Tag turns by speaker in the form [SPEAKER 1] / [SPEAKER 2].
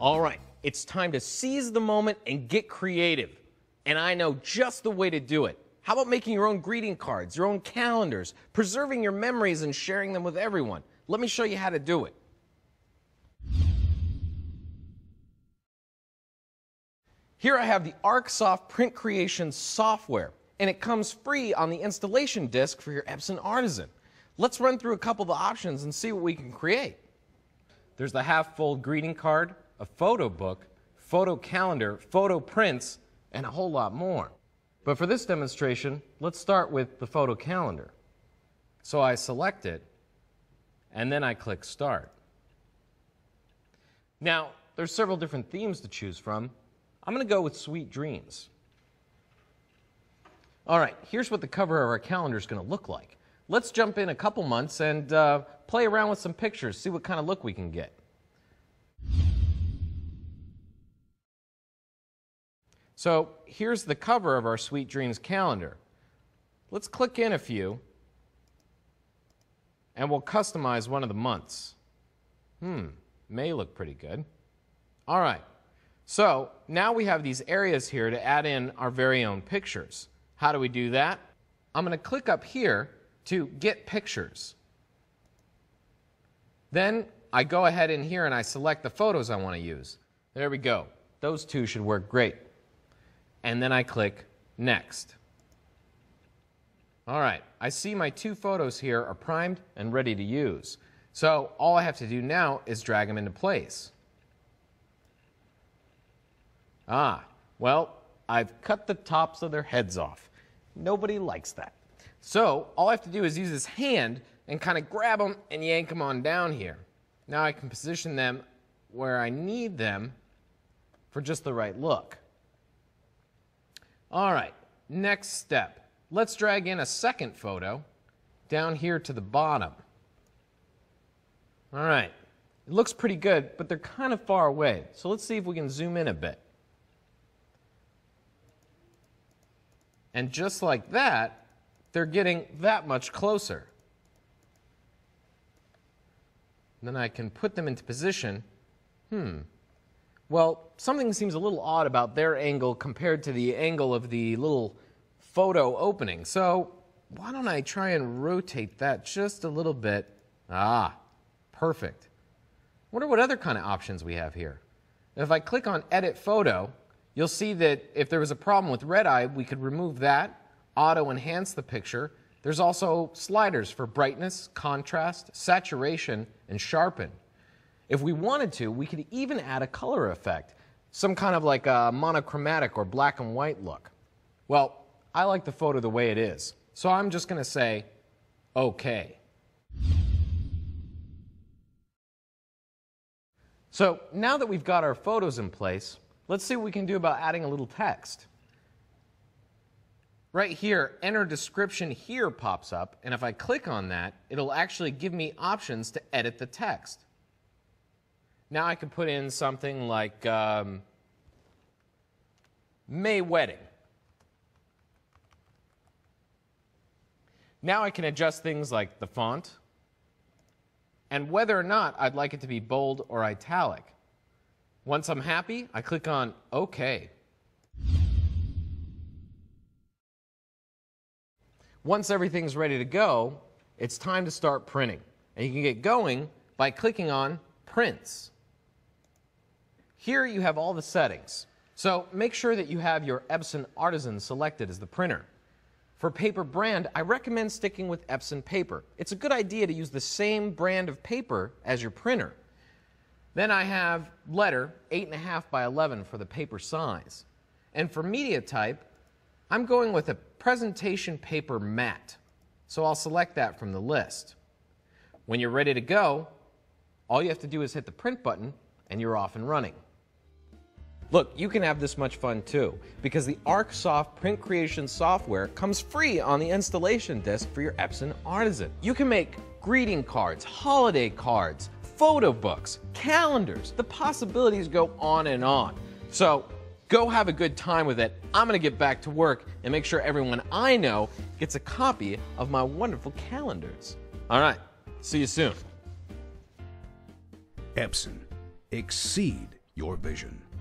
[SPEAKER 1] All right, it's time to seize the moment and get creative. And I know just the way to do it. How about making your own greeting cards, your own calendars, preserving your memories and sharing them with everyone? Let me show you how to do it. Here I have the ArcSoft print creation software, and it comes free on the installation disk for your EPSON Artisan. Let's run through a couple of the options and see what we can create. There's the half-fold greeting card, a photo book, photo calendar, photo prints, and a whole lot more. But for this demonstration, let's start with the photo calendar. So I select it, and then I click Start. Now, there's several different themes to choose from. I'm going to go with Sweet Dreams. All right, here's what the cover of our calendar is going to look like. Let's jump in a couple months and play around with some pictures, see what kind of look we can get. So here's the cover of our Sweet Dreams calendar. Let's click in a few, and we'll customize one of the months. May look pretty good. All right, so now we have these areas here to add in our very own pictures. How do we do that? I'm going to click up here to Get Pictures. Then I go ahead in here and I select the photos I want to use. There we go. Those two should work great. And then I click Next. All right, I see my two photos here are primed and ready to use. So all I have to do now is drag them into place. Well, I've cut the tops of their heads off. Nobody likes that. So all I have to do is use this hand and kind of grab them and yank them on down here. Now I can position them where I need them for just the right look. All right, next step. Let's drag in a second photo down here to the bottom. All right, it looks pretty good, but they're kind of far away. So let's see if we can zoom in a bit. And just like that, they're getting that much closer. Then I can put them into position. Well, something seems a little odd about their angle compared to the angle of the little photo opening. So why don't I try and rotate that just a little bit? Perfect. Wonder what other kind of options we have here. If I click on Edit Photo, you'll see that if there was a problem with red eye, we could remove that, auto enhance the picture. There's also sliders for brightness, contrast, saturation, and sharpen. If we wanted to, we could even add a color effect, some kind of like a monochromatic or black and white look. Well, I like the photo the way it is, so I'm just going to say, OK. So now that we've got our photos in place, let's see what we can do about adding a little text. Right here, Enter Description Here pops up, and if I click on that, it'll actually give me options to edit the text. Now I can put in something like May wedding. Now I can adjust things like the font and whether or not I'd like it to be bold or italic. Once I'm happy, I click on OK. Once everything's ready to go, it's time to start printing. And you can get going by clicking on Prints. Here you have all the settings. So make sure that you have your EPSON Artisan selected as the printer. For paper brand, I recommend sticking with EPSON paper. It's a good idea to use the same brand of paper as your printer. Then I have letter, 8.5 by 11 for the paper size. And for media type, I'm going with a presentation paper matte. So I'll select that from the list. When you're ready to go, all you have to do is hit the print button and you're off and running. Look, you can have this much fun too, because the ArcSoft print creation software comes free on the installation disk for your EPSON Artisan. You can make greeting cards, holiday cards, photo books, calendars. The possibilities go on and on. So go have a good time with it. I'm going to get back to work and make sure everyone I know gets a copy of my wonderful calendars. All right, see you soon.
[SPEAKER 2] EPSON. Exceed your vision.